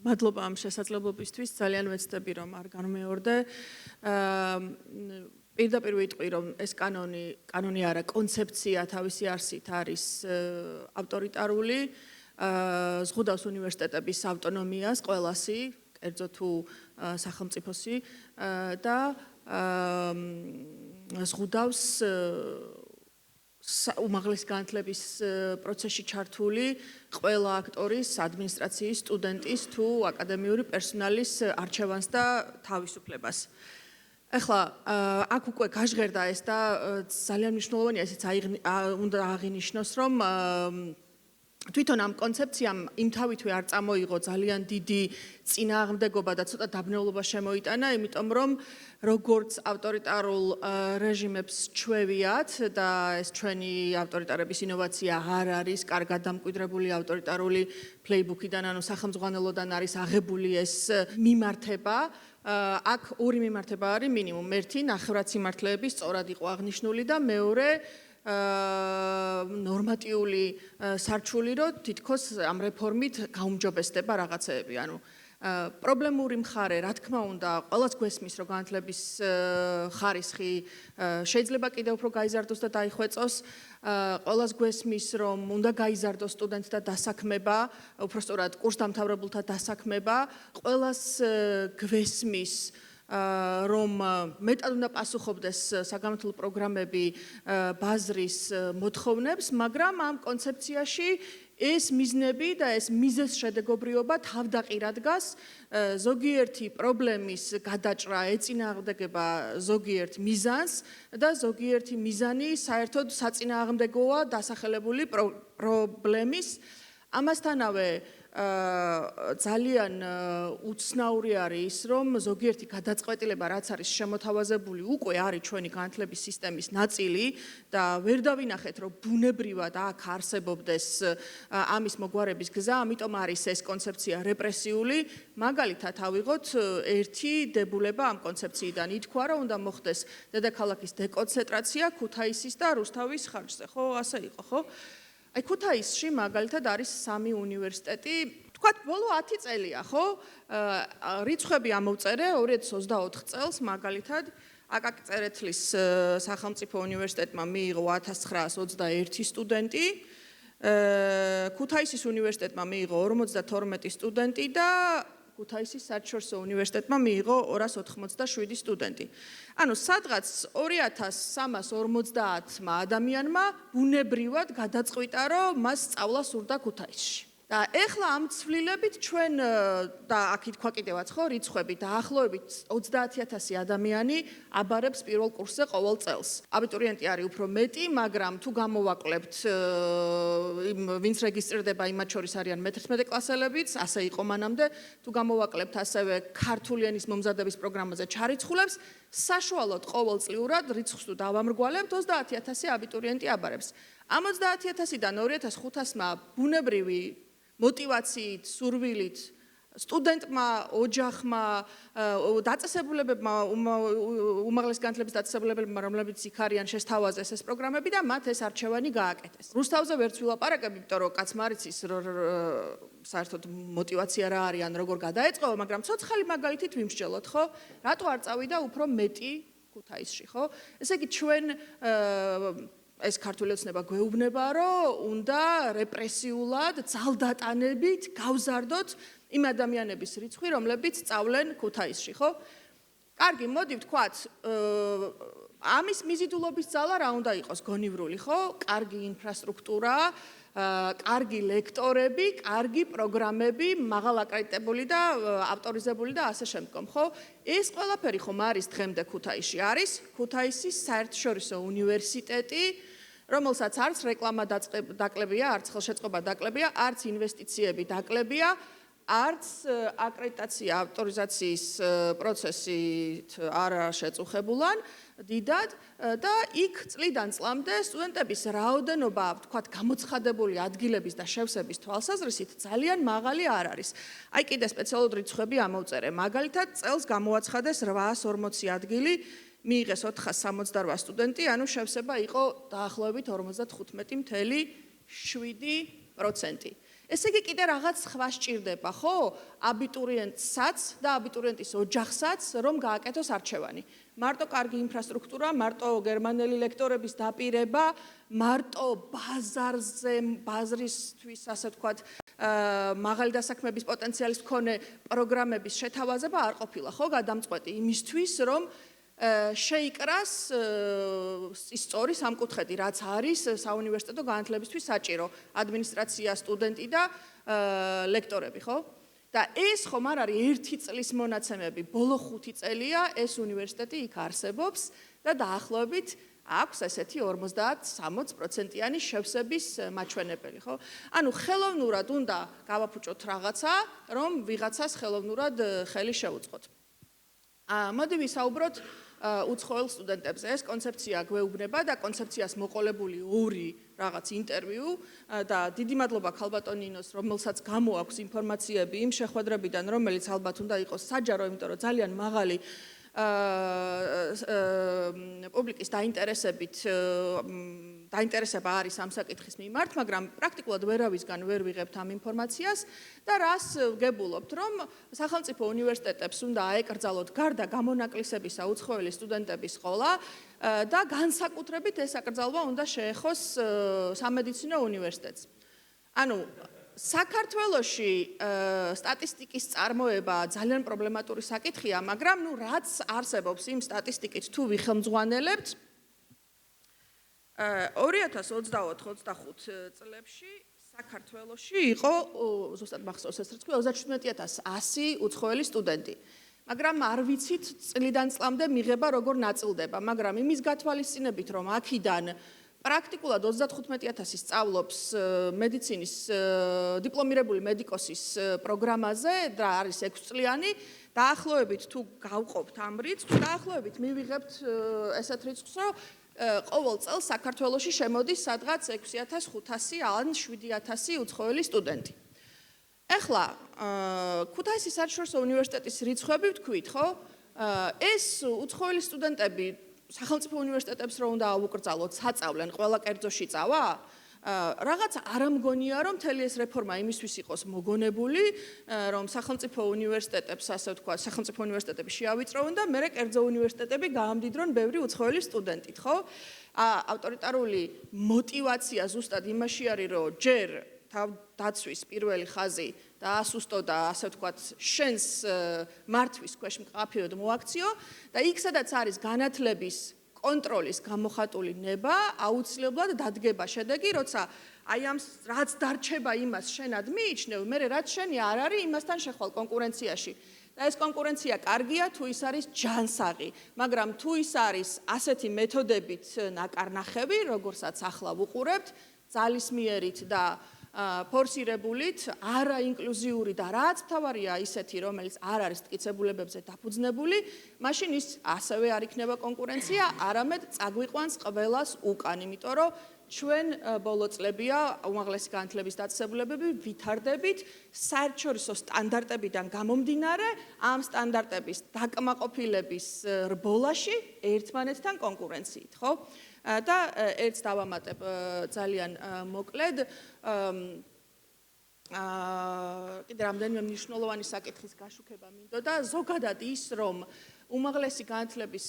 მადლობა ამ შესაძლებლობისთვის, ძალიან ვეცდები რომ არ განმეორდე. პირდაპირ ვიტყვი რომ ეს კანონი არა, კონცეფცია თავისი არსით არის ავტორიტარული, ზღუდავს უნივერსიტეტების ავტონომიას ყველასი, კერძო თუ სახელმწიფოსი და ზღუდავს უმაღლესი განათლების პროცესში ჩართული ყველა აქტორის, ადმინისტრაციის, სტუდენტის თუ აკადემიური პერსონალის არჩევანს და თავისუფლებას. ეხლა აქ უკვე გაჟღერდა ეს და ძალიან მნიშვნელოვანია ესეც უნდა აღინიშნოს, რომ თვითონ ამ კონცეფციამ იმთავითვე არ წამოიღო ძალიან დიდი წინააღმდეგობა და ცოტა დაბნელობა შემოიტანა, იმიტომ რომ როგორც ავტორიტარულ რეჟიმებს ჩვევიათ და ეს ჩვენი ავტორიტარების ინოვაცია არ არის კარგად დამკვიდრებული ავტორიტარული პლეიბუქიდან, ანუ სახელმძღვანელოდან არის აღებული ეს მიმართება. აქ ორი მიმართება არის მინიმუმ. ერთი, ნახევრად სიმართლეების სწორად იყო აღნიშნული და მეორე ნორმატიული სარჩული, რომ თითქოს ამ რეფორმით გაუმჯობესდება რაღაცეები. ანუ პრობლემური მხარე, რა თქმა უნდა, ყველას გვესმის, რომ განათლების ხარისხი შეიძლება კიდევ უფრო გაიზარდოს და დაიხვეწოს. ყველას გვესმის, რომ უნდა გაიზარდოს სტუდენტთა დასაქმება, უფრო სწორად კურსდამთავრებულთა დასაქმება. ყველას გვესმის რომ მეტად უნდა პასუხობდეს საგანმანათლებლო პროგრამები ბაზრის მოთხოვნებს, მაგრამ ამ კონცეფციაში ეს მიზნები და ეს მიზეზშედეგობრიობა თავდაყირად დგას, ზოგიერთი პრობლემის გადაჭრა ეწინააღმდეგება ზოგიერთ მიზანს და ზოგიერთი მიზანი საერთოდ საწინააღმდეგოა დასახელებული პრობლემის. ამასთანავე ძალიან უცნაური არის ის, რომ ზოგიერთი გადაწყვეტილება, რაც არის შემოთავაზებული, უკვე არის ჩვენი განათლების სისტემის ნაწილი და ვერ დავინახეთ, რომ ბუნებრივად აქ არსებობდეს ამის მოგვარების გზა, ამიტომ არის ეს კონცეფცია რეპრესიული. მაგალითად ავიღოთ ერთი დებულება ამ კონცეფციიდან. ითქვა, რომ უნდა მოხდეს დედაქალაქის დეკონცენტრაცია ქუთაისის და რუსთავის ხარჯზე. ხო, ასე იყო, ხო? აი ქუთაისში მაგალითად არის 3 უნივერსიტეტი, თქვათ ბოლო 10 წელია, ხო? რიცხვები ამოვწერე 2024 წელს მაგალითად აკაკი წერეთლის სახელმწიფო უნივერსიტეტმა მიიღო 1921 სტუდენტი, ქუთაისის უნივერსიტეტმა მიიღო 52 სტუდენტი და ქუთაისის საერთაშორისო უნივერსიტეტმა მიიღო 287 სტუდენტი. ანუ სადღაც 2350 ადამიანმა ბუნებრივად გადაწყვიტა, რომ მას სწავლა სურდა ქუთაისში. და ეხლა ამ ცვლილებით ჩვენ და აქ ითქვა კიდევაც ხო რიცხვები დაახლოებით 30000 ადამიანი აბარებს პირველ კურსზე ყოველ წელს. აბიტურიენტი არის უფრო მეტი, მაგრამ თუ გამოვაკლებთ ვინც რეგისტრირდება, იმათ შორის არიან მე-11 კლასელებიც, ასე იყო მანამდე, თუ გამოვაკლებთ ასევე ქართული ენის მომზადების პროგრამაზე ჩარიცხულებს, საშუალოდ ყოველწლიურად რიცხვს თუ დავამრგვალებთ 30000 აბიტურიენტი აბარებს. ამ 30000-დან 2500-მა ბუნებრივი მოტივაციით, სურვილით, სტუდენტმა, ოჯახმა, დაწესებულებებმა, უმაღლესი განათლების დაწესებულებებმა, რომლებიც იქ არიან, შესთავაზეს ეს პროგრამები და მათ ეს არჩევანი გააკეთეს. რუსთავზე ვერც ვილაპარაკებ, იმიტომ რომ კაცმა არ იცის საერთოდ მოტივაცია რა არის, ან როგორ გადაეწყო, მაგრამ ცოცხალი მაგალითით ვიმსჯელოთ, ხო? რატო არ წავიდა უფრო მეტი ქუთაისში, ხო? ესე იგი ჩვენ ეს ქართული ოცნება გვეუბნება, რომ უნდა რეპრესიულად, ძალდატანებით გავზარდოთ იმ ადამიანების რიცხვი, რომლებიც სწავლენ ქუთაისში, ხო? კარგი, მოდი ვთქვათ, ამის მიზიდულობის ძალა რა უნდა იყოს გონივრული, ხო? კარგი ინფრასტრუქტურა, კარგი ლექტორები, კარგი პროგრამები, მაღალ აკრედიტებული და ავტორიზებული და ასე შემდგომ, ხო? ეს ყველაფერი ხომ არის დღემდე ქუთაისში. არის ქუთაისის საერთაშორისო უნივერსიტეტი, რომელსაც არც რეკლამა დაკლებია, არც ხელშეწყობა დაკლებია, არც ინვესტიციები დაკლებია, არც აკრედიტაცია ავტორიზაციის პროცესით არ შეწუხებულან დიდად და იქ წლიდან წლამდე სტუდენტების რაოდენობა, ვთქვათ, გამოცხადებული ადგილების და შევსების თვალსაზრისით ძალიან მაღალი არ არის. აი კიდე სპეციალური რიცხვები ამოვწერე. მაგალითად, წელს გამოაცხადეს 840 ადგილი, მიიღეს 468 სტუდენტი, ანუ შევსება იყო დაახლოებით 55.7%. ესე იგი კიდე რაღაც სხვა სჭირდება, ხო? აბიტურიენტსაც და აბიტურიენტის ოჯახსაც რომ გააკეთოს არჩევანი. მარტო კარგი ინფრასტრუქტურა, მარტო გერმანელი ლექტორების დაპირება, მარტო ბაზრისთვის, ასე ვთქვათ, მაღალი დასაქმების პოტენციალის მქონე პროგრამების შეთავაზება არ ყოფილა, ხო, გადამწყვეტი იმისთვის, რომ შეიკრას ის სწორი სამკუთხედი, რაც არის საუნივერსიტეტო განათლებისთვის საჭირო, ადმინისტრაცია, სტუდენტი და ლექტორები, ხო? და ეს ხომ არ არის ერთი წლის მონაცემები, ბოლო 5 წელია ეს უნივერსიტეტი იქ არსებობს და დაახლოებით აქვს ესეთი 50-60%-იანი შევსების მაჩვენებელი, ხო? ანუ ხელოვნურად უნდა გავაფუჭოთ რაღაცა, რომ ვიღაცას ხელოვნურად ხელი შეუწყოთ. მოდი ვისაუბროთ უცხოელ სტუდენტებზე. ეს კონცეფცია გვეუბნება და კონცეფციას მოყოლებული ორი რაღაც ინტერვიუ და დიდი მადლობა ქალბატონინოს, რომელსაც გამოაქვს ინფორმაციები იმ შეხვედრებიდან, რომელიც ალბათ უნდა იყოს საჯარო, იმიტომ რომ ძალიან მაღალი პუბლიკის დაინტერესება არის ამ საკითხის მიმართ, მაგრამ პრაქტიკულად ვერავისგან ვერ ვიღებთ ამ ინფორმაციას და რას ვგებულობთ, რომ სახელმწიფო უნივერსიტეტებს უნდა აეკრძალოთ გარდა გამონაკლისებისა უცხოელი სტუდენტების სკოლა და განსაკუთრებით ეს აკრძალვა უნდა შეეხოს სამედიცინო უნივერსიტეტს. ანუ საქართველოში სტატისტიკის წარმოება ძალიან პრობლემატური საკითხია, მაგრამ რაც არსებობს იმ სტატისტიკით თუ ვიხელმძღვანელებთ 2024-25 წლებში საქართველოში იყო ზუსტად მახსოვს ეს რიცხვი 37100 უცხოელი სტუდენტი. მაგრამ არ ვიცით წლიდან წლამდე მიღება როგორ ნაწილდება, მაგრამ იმის გათვალისწინებით რომ აქედან პრაქტიკულად 35000 სწავლობს მედიცინის დიპლომირებული მედიკოსის პროგრამაზე და არის 6 წლიანი, დაახლოებით თუ გავყოფთ ამ რიცხვს, დაახლოებით მივიღებთ ესეთ რიცხვს, რომ ყოველ წელს საქართველოში შემოდის სადღაც 6500 ან 7000 უცხოელი სტუდენტი. ეხლა ქუთაისის საერთაშორისო უნივერსიტეტის რიცხვები ვთქვით, ხო? ეს უცხოელი სტუდენტები სახელმწიფო უნივერსიტეტებს რო უნდა აუკრძალოთ, საწავლენ, ყველა კერძოში წავა? რაღაც არ ამგონია, რომ მთელი ეს რეფორმა იმისთვის იყოს მოგონებული, რომ სახელმწიფო უნივერსიტეტებს, ასე ვთქვათ, სახელმწიფო უნივერსიტეტები შეავიწროვონ და მერე კერძო უნივერსიტეტები გაამდიდრონ ბევრი უცხოელი სტუდენტით, ხო? ავტორიტარული мотиваცია ზუსტად იმაში არის, რომ ჯერ დაცვის პირველი ხაზი დაასუსტო და ასე ვთქვათ, შენს მართვის ქვეშ მყაფიოდ მოაქციო და იქ სადაც არის განათლების კონტროლის გამოხატული ნება, აუცილებლად დადგება შედეგი, როცა აი ამ რაც დარჩება იმას შენად მიიჩნევ, მე რაც შენი არ არის, იმასთან შეხვალ კონკურენციაში. და ეს კონკურენცია კარგია, თუ ის არის ჯანსაღი, მაგრამ თუ ის არის ასეთი მეთოდებით ნაკარნახები, როგორსაც ახლა ვუყურებთ, ძალისმიერით და ფორსირებულით, არაინკლუზიური და რაც მთავარია ისეთი, რომელიც არ არის მტკიცებულებებზე დაფუძნებული, მაშინ ის ასევე არ იქნება კონკურენცია, არამედ წაგვიყვანს ყველას უკან, იმიტომ რომ ჩვენ ბოლო წლებია უმაღლესი განათლების დაწესებულებები ვითარდებით საერთაშორისო სტანდარტებიდან გამომდინარე, ამ სტანდარტების დაკმაყოფილების რბოლაში ერთმანეთთან კონკურენციით, ხო? და ერთს დავამატებ ძალიან მოკლედ კიდე რამდენიმე მნიშვნელოვანი საკითხის გაშუქება მინდოდა ზოგადად ის რომ უმაღლესი განათლების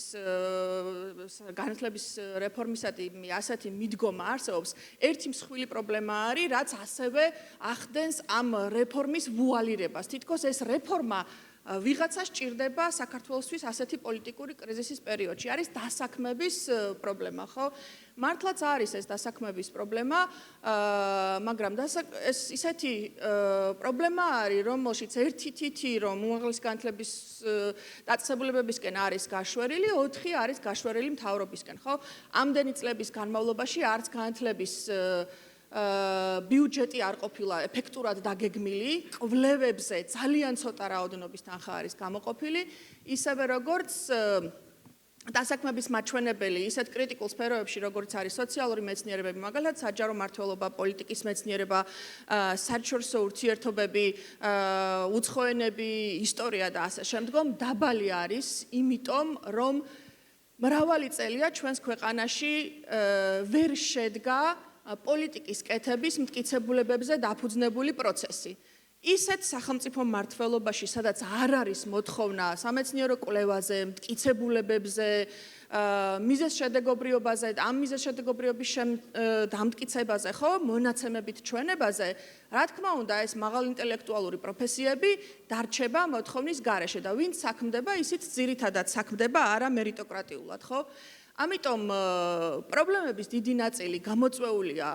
რეფორმისადმი ასეთი მიდგომა არსებობს ერთი მსხვილი პრობლემა არის რაც ასევე ახდენს ამ რეფორმის ვუალირებას თითქოს ეს რეფორმა ვიღაცა სჭირდება საქართველოსთვის ასეთი პოლიტიკური კრიზისის პერიოდში. არის დასაქმების პრობლემა, ხო? მართლაც არის ეს დასაქმების პრობლემა, მაგრამ ეს ისეთი პრობლემა არის, რომელშიც ერთი თითი რომ უმაღლესი განათლების დაწესებულებებისკენ არის გაშვერილი, 4 არის გაშვერილი მთავრობისკენ, ხო? ამდენი წლების განმავლობაში არც განათლების ბიუჯეტი არ ყოფილა ეფექტურად დაგეგმილი, კვლევებზე ძალიან ცოტა რაოდენობის თანხა არის გამოყოფილი, ისევე როგორც დასაქმების მაჩვენებელი ისეთ კრიტიკულ სფეროებში, როგორც არის სოციალური მეცნიერებები, მაგალითად საჯარო მმართველობა, პოლიტიკის მეცნიერება, საერთაშორისო ურთიერთობები, უცხოენები, ისტორია და ასე შემდგომ დაბალი არის, იმიტომ რომ მრავალი წელია ჩვენს ქვეყანაში ვერ შედგა პოლიტიკის კეთების მტკიცებულებებზე დაფუძნებული პროცესი. ისეთ სახელმწიფო მმართველობაში, სადაც არ არის მოთხოვნა სამეცნიერო კვლევაზე, მტკიცებულებებზე, მიზეზშედეგობრიობაზე, ამ მიზეზშედეგობრიობის დამტკიცებაზე, ხო, მონაცემებით ჩვენებაზე, რა თქმა უნდა, ეს მაღალ ინტელექტუალური პროფესიები დარჩება მოთხოვნის გარეშე და ვინც საქმდება, ისიც ძირითადად საქმდება არა მერიტოკრატიულად, ხო? ამიტომ პრობლემების დიდი ნაწილი გამოწვეულია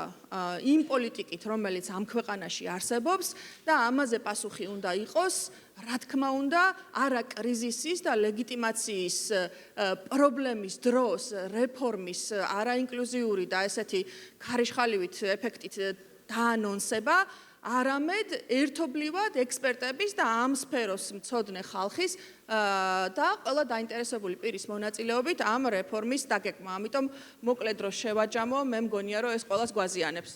იმ პოლიტიკით, რომელიც ამ ქვეყანაში არსებობს და ამაზე პასუხი უნდა იყოს, რა თქმა უნდა, არა კრიზისის და ლეგიტიმაციის პრობლემის დროს რეფორმის არაინკლუზიური და ესეთი ქარიშხალივით ეფექტით დაანონსება, არამედ ერთობლივად ექსპერტების და ამ სფეროს მცოდნე ხალხის და ყველა დაინტერესებული პირის მონაწილეობით ამ რეფორმის დაგეგმა. ამიტომ მოკლედ რო შევაჯამო, მე მგონია რომ ეს ყველას გვაზიანებს.